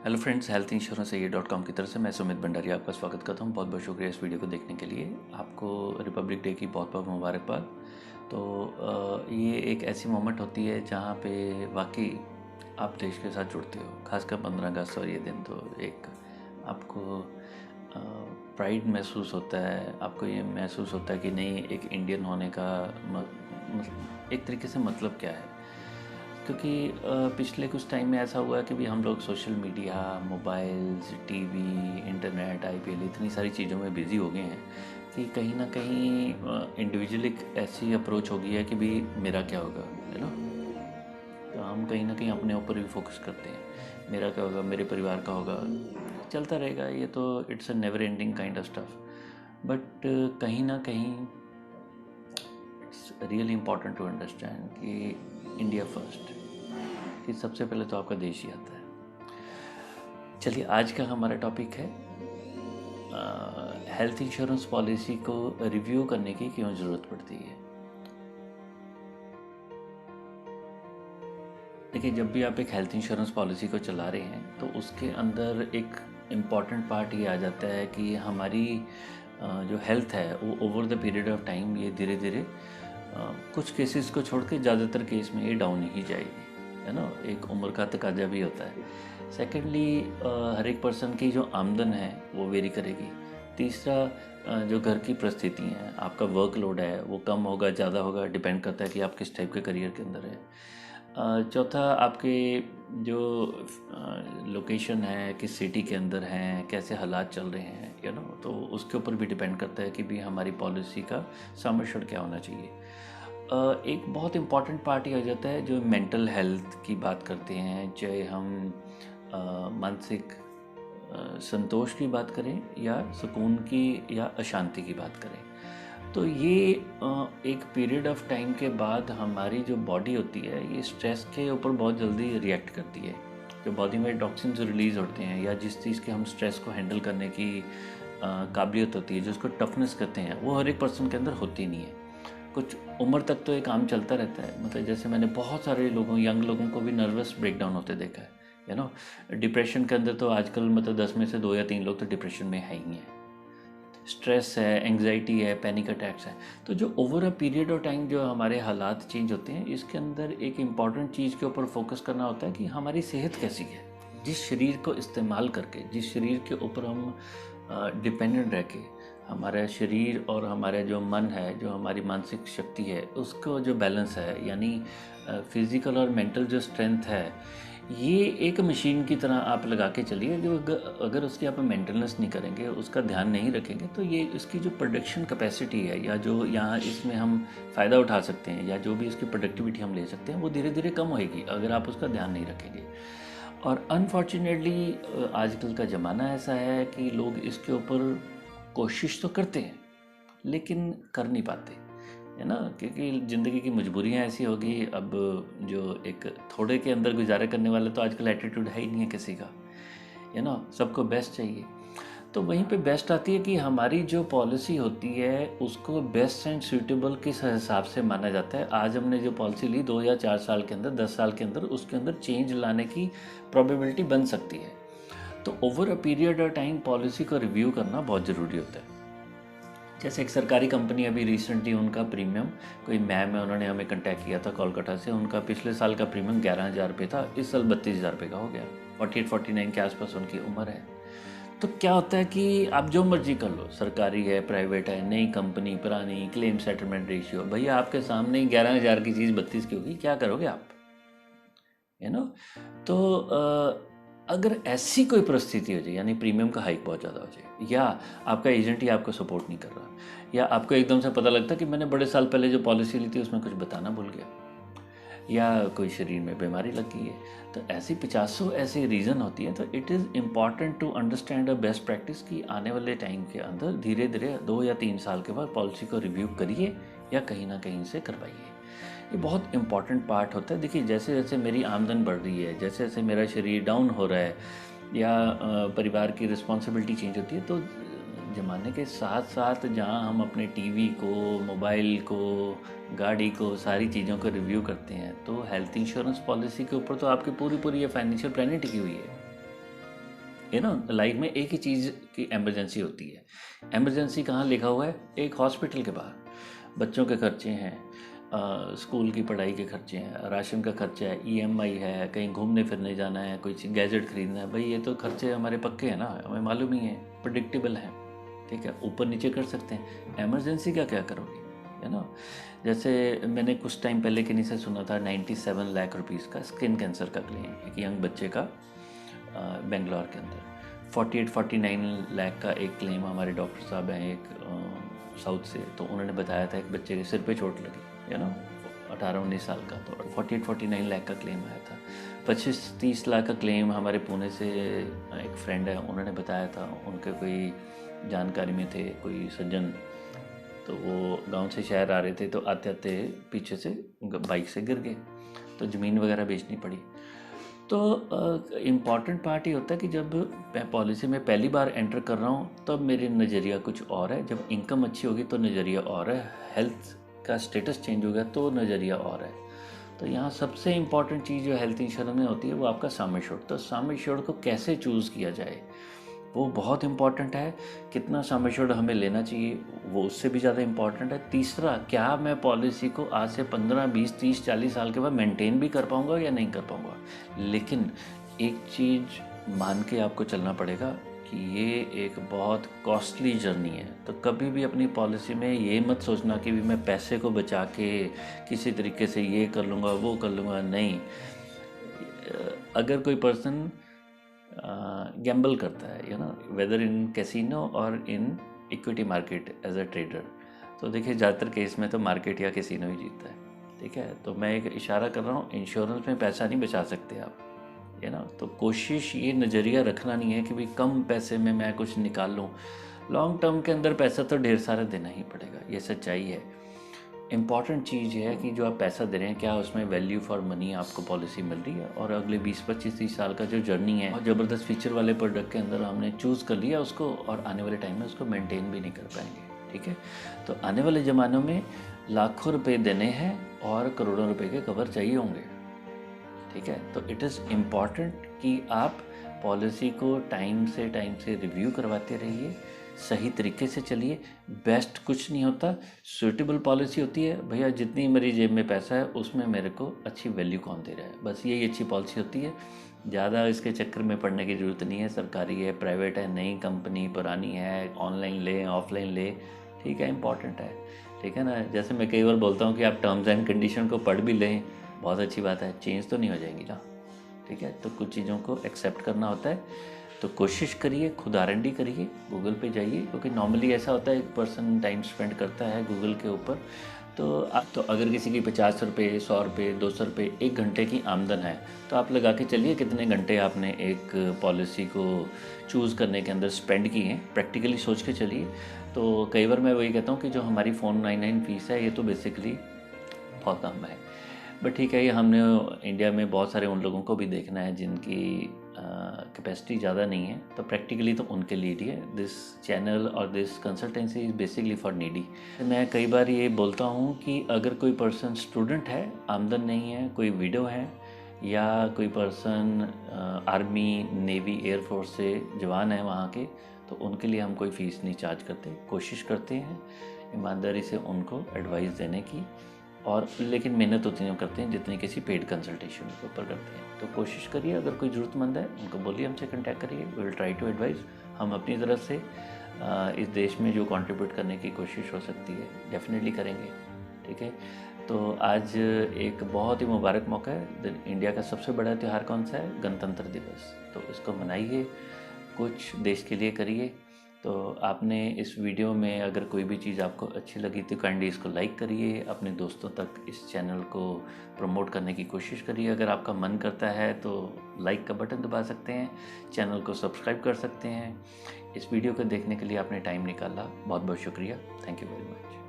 Hello friends, health insurance ये .com की तरफ से मैं सुमित भंडारी आपका स्वागत करता हूँ। बहुत बहुत शुक्रिया इस वीडियो को देखने के लिए। आपको रिपब्लिक डे की बहुत बहुत मुबारकबाद। तो ये एक ऐसी मोमेंट होती है जहाँ पे वाकई आप देश के साथ जुड़ते हो, खासकर 15 अगस्त और ये दिन। तो एक आपको प्राइड महसूस होता है, आपको ये महसूस होता है कि नहीं, एक इंडियन होने का एक तरीके से मतलब क्या है। क्योंकि पिछले कुछ टाइम में ऐसा हुआ है कि भी हम लोग social media, mobiles, TV, internet, IPL, इतनी सारी चीज़ों में बिज़ी हो गए हैं कि कहीं ना कहीं इंडिविजुअल एक ऐसी अप्रोच हो गई है कि भी मेरा क्या होगा, है ना। तो हम कहीं ना कहीं अपने ऊपर भी फोकस करते हैं, मेरा क्या होगा, मेरे परिवार का होगा, चलता रहेगा ये तो। It's a never ending kind of stuff. But कहीं ना कहीं it's really important to understand कि इंडिया फर्स्ट, कि सबसे पहले तो आपका देश ही आता है। चलिए, आज का हमारा टॉपिक है हेल्थ इंश्योरेंस पॉलिसी को रिव्यू करने की क्यों ज़रूरत पड़ती है। देखिए, जब भी आप एक हेल्थ इंश्योरेंस पॉलिसी को चला रहे हैं तो उसके अंदर एक इम्पॉर्टेंट पार्ट ये आ जाता है कि हमारी जो हेल्थ है वो over the period of time ये धीरे धीरे कुछ केसेस को छोड़ के ज़्यादातर केस में ये डाउन ही जाएगी, है ना। एक उम्र का तकाजा भी होता है। सेकेंडली, हर एक पर्सन की जो आमदन है वो वेरी करेगी। तीसरा, जो घर की परिस्थिति हैं, आपका वर्कलोड है वो कम होगा, ज़्यादा होगा, डिपेंड करता है कि आप किस टाइप के करियर के अंदर है। चौथा, आपके जो लोकेशन है, किस सिटी के अंदर हैं, कैसे हालात चल रहे हैं, यू नो, तो उसके ऊपर भी डिपेंड करता है कि भी हमारी पॉलिसी का सम एश्योर्ड क्या होना चाहिए। एक बहुत इम्पॉर्टेंट पार्ट ये हो जाता है जो मेंटल हेल्थ की बात करते हैं, चाहे हम मानसिक संतोष की बात करें या सुकून की या अशांति की बात करें। तो ये एक पीरियड ऑफ टाइम के बाद हमारी जो बॉडी होती है ये स्ट्रेस के ऊपर बहुत जल्दी रिएक्ट करती है। जो बॉडी में टॉक्सिन्स रिलीज होते हैं या जिस चीज़ के हम स्ट्रेस को हैंडल करने की काबिलियत होती है, जिसको टफनेस कहते हैं, वो हर एक पर्सन के अंदर होती नहीं है। कुछ उम्र तक तो ये काम चलता रहता है। मतलब जैसे मैंने बहुत सारे लोगों, यंग लोगों को भी नर्वस ब्रेकडाउन होते देखा है, यू नो। डिप्रेशन के अंदर तो आजकल मतलब 10 में से 2 या 3 लोग तो डिप्रेशन में है ही हैं। स्ट्रेस है, एंग्जाइटी है, पैनिक अटैक्स है। तो जो over a period of time जो हमारे हालात चेंज होते हैं, इसके अंदर एक इम्पॉर्टेंट चीज़ के ऊपर फोकस करना होता है कि हमारी सेहत कैसी है। जिस शरीर को इस्तेमाल करके, जिस शरीर के ऊपर हम डिपेंडेंट रह के, हमारा शरीर और हमारा जो मन है, जो हमारी मानसिक शक्ति है, उसको जो बैलेंस है, यानी फिज़िकल और मेंटल जो स्ट्रेंथ है, ये एक मशीन की तरह आप लगा के चलिए। जो अगर उसकी आप मेंटेनेंस नहीं करेंगे, उसका ध्यान नहीं रखेंगे, तो ये इसकी जो प्रोडक्शन कैपेसिटी है या जो यहाँ इसमें हम फ़ायदा उठा सकते हैं या जो भी इसकी प्रोडक्टिविटी हम ले सकते हैं, वो धीरे धीरे कम होएगी अगर आप उसका ध्यान नहीं रखेंगे। और अनफॉर्चुनेटली आजकल का ज़माना ऐसा है कि लोग इसके ऊपर कोशिश तो करते हैं लेकिन कर नहीं पाते, है ना। क्योंकि ज़िंदगी की मजबूरियाँ ऐसी हो गई। अब जो एक थोड़े के अंदर गुजारा करने वाले तो आजकल एटीट्यूड है ही नहीं है किसी का, है ना। सबको बेस्ट चाहिए। तो वहीं पे बेस्ट आती है कि हमारी जो पॉलिसी होती है उसको बेस्ट एंड सूटेबल किस हिसाब से माना जाता है। आज हमने जो पॉलिसी ली 2 या 4 साल के अंदर, 10 साल के अंदर उसके अंदर चेंज लाने की प्रोबेबिलिटी बन सकती है। तो over a period of time policy को रिव्यू करना बहुत ज़रूरी होता है। जैसे एक सरकारी कंपनी अभी रिसेंटली उनका प्रीमियम, कोई मैम है, उन्होंने हमें कांटेक्ट किया था कोलकाता से। उनका पिछले साल का प्रीमियम 11,000 रुपये था, इस साल 32,000 रुपये का हो गया। 48-49 के आसपास उनकी उम्र है। तो क्या होता है कि आप जो मर्जी कर लो, सरकारी है, प्राइवेट है, नई कंपनी, पुरानी, क्लेम सेटलमेंट रेशियो, भैया आपके सामने ही 11,000 की चीज़ 32 की होगी, क्या करोगे आप, है ना। तो अगर ऐसी कोई परिस्थिति हो जाए, यानी प्रीमियम का हाइक बहुत ज़्यादा हो जाए, या आपका एजेंट ही आपको सपोर्ट नहीं कर रहा, या आपको एकदम से पता लगता कि मैंने बड़े साल पहले जो पॉलिसी ली थी उसमें कुछ बताना भूल गया, या कोई शरीर में बीमारी लग गई है, तो ऐसी 50 ऐसी रीज़न होती है। तो it is important to understand a best practice कि आने वाले टाइम के अंदर धीरे धीरे 2 या 3 साल के बाद पॉलिसी को रिव्यू करिए या कहीं ना कहीं से करवाइए। ये बहुत इंपॉर्टेंट पार्ट होता है। देखिए, जैसे जैसे मेरी आमदन बढ़ रही है, जैसे जैसे मेरा शरीर डाउन हो रहा है, या परिवार की रिस्पॉन्सिबिलिटी चेंज होती है, तो ज़माने के साथ साथ जहाँ हम अपने टीवी को, मोबाइल को, गाड़ी को, सारी चीज़ों को रिव्यू करते हैं, तो हेल्थ इंश्योरेंस पॉलिसी के ऊपर तो आपकी पूरी पूरी ये फाइनेंशियल प्लानिंग टिकी हुई है। लाइफ में एक ही चीज़ की इमरजेंसी होती है। इमरजेंसी कहाँ लिखा हुआ है? एक हॉस्पिटल के बाहर। बच्चों के खर्चे हैं, स्कूल की पढ़ाई के खर्चे हैं, राशन का खर्चा है, ईएमआई है, कहीं घूमने फिरने जाना है, कोई गैजेट खरीदना है। भाई ये तो खर्चे हमारे पक्के हैं ना, हमें मालूम ही है, प्रिडिक्टेबल हैं। ठीक है, ऊपर नीचे कर सकते हैं। इमरजेंसी का क्या करोगे, है ना? जैसे मैंने कुछ टाइम पहले किन्हीं से सुना था 97 लाख रुपीज़ का स्किन कैंसर का क्लेम एक यंग बच्चे का बेंगलोर के अंदर। 48-49 लाख का एक क्लेम हमारे डॉक्टर साहब हैं एक साउथ से, तो उन्होंने बताया था एक बच्चे के सिर पे चोट लगी, 18-19 साल का, तो 48-49 लाख का क्लेम आया था। 25-30 लाख का क्लेम हमारे पुणे से एक फ्रेंड है, उन्होंने बताया था। उनके कोई जानकारी में थे कोई सज्जन, तो वो गांव से शहर आ रहे थे, तो आते आते पीछे से बाइक से गिर गए, तो ज़मीन वगैरह बेचनी पड़ी। तो इम्पॉर्टेंट पार्ट ये होता है कि जब मैं पॉलिसी में पहली बार एंटर कर रहा हूँ तब मेरे नज़रिया कुछ और है, जब इनकम अच्छी होगी तो नज़रिया और है, हेल्थ का स्टेटस चेंज हो गया तो नज़रिया और है। तो यहाँ सबसे इम्पॉर्टेंट चीज़ जो हेल्थ इंश्योरेंस में होती है वो आपका सम एश्योर्ड। तो सम एश्योर्ड को कैसे चूज़ किया जाए वो बहुत इंपॉर्टेंट है। कितना सम एश्योर्ड हमें लेना चाहिए वो उससे भी ज़्यादा इंपॉर्टेंट है। तीसरा, क्या मैं पॉलिसी को आज से 15, 20, 30, 40 साल के बाद मेंटेन भी कर पाऊँगा या नहीं कर पाऊँगा। लेकिन एक चीज़ मान के आपको चलना पड़ेगा कि ये एक बहुत कॉस्टली जर्नी है। तो कभी भी अपनी पॉलिसी में ये मत सोचना कि भी मैं पैसे को बचा के किसी तरीके से ये कर लूँगा वो कर लूँगा। नहीं, अगर कोई पर्सन गैम्बल करता है वेदर इन कैसीनो और in equity market as a trader, तो देखिए ज़्यादातर केस में तो मार्केट या कैसीनो ही जीतता है। ठीक है, तो मैं एक इशारा कर रहा हूँ, इंश्योरेंस में पैसा नहीं बचा सकते आप, तो कोशिश ये नज़रिया रखना नहीं है कि भाई कम पैसे में मैं कुछ निकाल लूँ। लॉन्ग टर्म के अंदर पैसा तो ढेर सारा देना ही पड़ेगा, ये सच्चाई है। इम्पॉर्टेंट चीज़ ये है कि जो आप पैसा दे रहे हैं क्या उसमें वैल्यू फॉर मनी आपको पॉलिसी मिल रही है, और अगले 20-25-30 साल का जो जर्नी है और ज़बरदस्त फीचर वाले प्रोडक्ट के अंदर हमने चूज़ कर लिया उसको, और आने वाले टाइम में उसको मेंटेन भी नहीं कर पाएंगे। ठीक है, तो आने वाले ज़मानों में लाखों रुपए देने हैं और करोड़ों रुपए के कवर चाहिए होंगे। ठीक है, तो इट इज़ इम्पॉर्टेंट कि आप पॉलिसी को टाइम से रिव्यू करवाते रहिए, सही तरीके से चलिए। बेस्ट कुछ नहीं होता, सूटेबल पॉलिसी होती है। भैया जितनी मेरी जेब में पैसा है उसमें मेरे को अच्छी वैल्यू कौन दे रहा है, बस यही अच्छी पॉलिसी होती है। ज़्यादा इसके चक्कर में पड़ने की ज़रूरत नहीं है। सरकारी है, प्राइवेट है, नई कंपनी, पुरानी है, ऑनलाइन ले ऑफलाइन ले, ठीक है, इम्पॉर्टेंट है। ठीक है ना, जैसे मैं कई बार बोलता हूँ कि आप टर्म्स एंड कंडीशन को पढ़ भी लें, बहुत अच्छी बात है, चेंज तो नहीं हो जाएगी ना। ठीक है, तो कुछ चीज़ों को एक्सेप्ट करना होता है। तो कोशिश करिए, खुद R&D करिए, गूगल पे जाइए, क्योंकि नॉर्मली ऐसा होता है एक पर्सन टाइम स्पेंड करता है गूगल के ऊपर। तो अगर किसी की 50 रुपये, 100 रुपये, 200 रुपये 1 घंटे की आमदन है, तो आप लगा के चलिए कितने घंटे आपने एक पॉलिसी को चूज़ करने के अंदर स्पेंड किए हैं। प्रैक्टिकली सोच के चलिए। तो कई बार मैं वही कहता हूँ कि जो हमारी 499 फीस है ये तो बेसिकली बहुत कम है, बट ठीक है, ये हमने इंडिया में बहुत सारे उन लोगों को भी देखना है जिनकी कैपेसिटी ज़्यादा नहीं है, तो प्रैक्टिकली तो उनके लिए ही है। दिस चैनल और this consultancy is basically for needy. मैं कई बार ये बोलता हूँ कि अगर कोई पर्सन स्टूडेंट है, आमदन नहीं है, कोई विडो है, या कोई पर्सन आर्मी, नेवी, एयरफोर्स से जवान है वहाँ के, तो उनके लिए हम कोई फ़ीस नहीं चार्ज करते। कोशिश करते हैं ईमानदारी से उनको एडवाइस देने की, और लेकिन मेहनत उतनी हम करते हैं जितनी किसी पेड कंसल्टेशन के ऊपर करते हैं। तो कोशिश करिए, अगर कोई ज़रूरतमंद है उनको बोलिए हमसे कांटेक्ट करिए, we will try to advice. हम अपनी तरफ से इस देश में जो कंट्रीब्यूट करने की कोशिश हो सकती है डेफिनेटली करेंगे। ठीक है, तो आज एक बहुत ही मुबारक मौका है। इंडिया का सबसे बड़ा त्यौहार कौन सा है? गणतंत्र दिवस। तो इसको मनाइए, कुछ देश के लिए करिए। तो आपने इस वीडियो में अगर कोई भी चीज़ आपको अच्छी लगी तो काइंडली इसको लाइक करिए, अपने दोस्तों तक इस चैनल को प्रमोट करने की कोशिश करिए। अगर आपका मन करता है तो लाइक का बटन दबा सकते हैं, चैनल को सब्सक्राइब कर सकते हैं। इस वीडियो को देखने के लिए आपने टाइम निकाला, बहुत बहुत शुक्रिया। Thank you very much.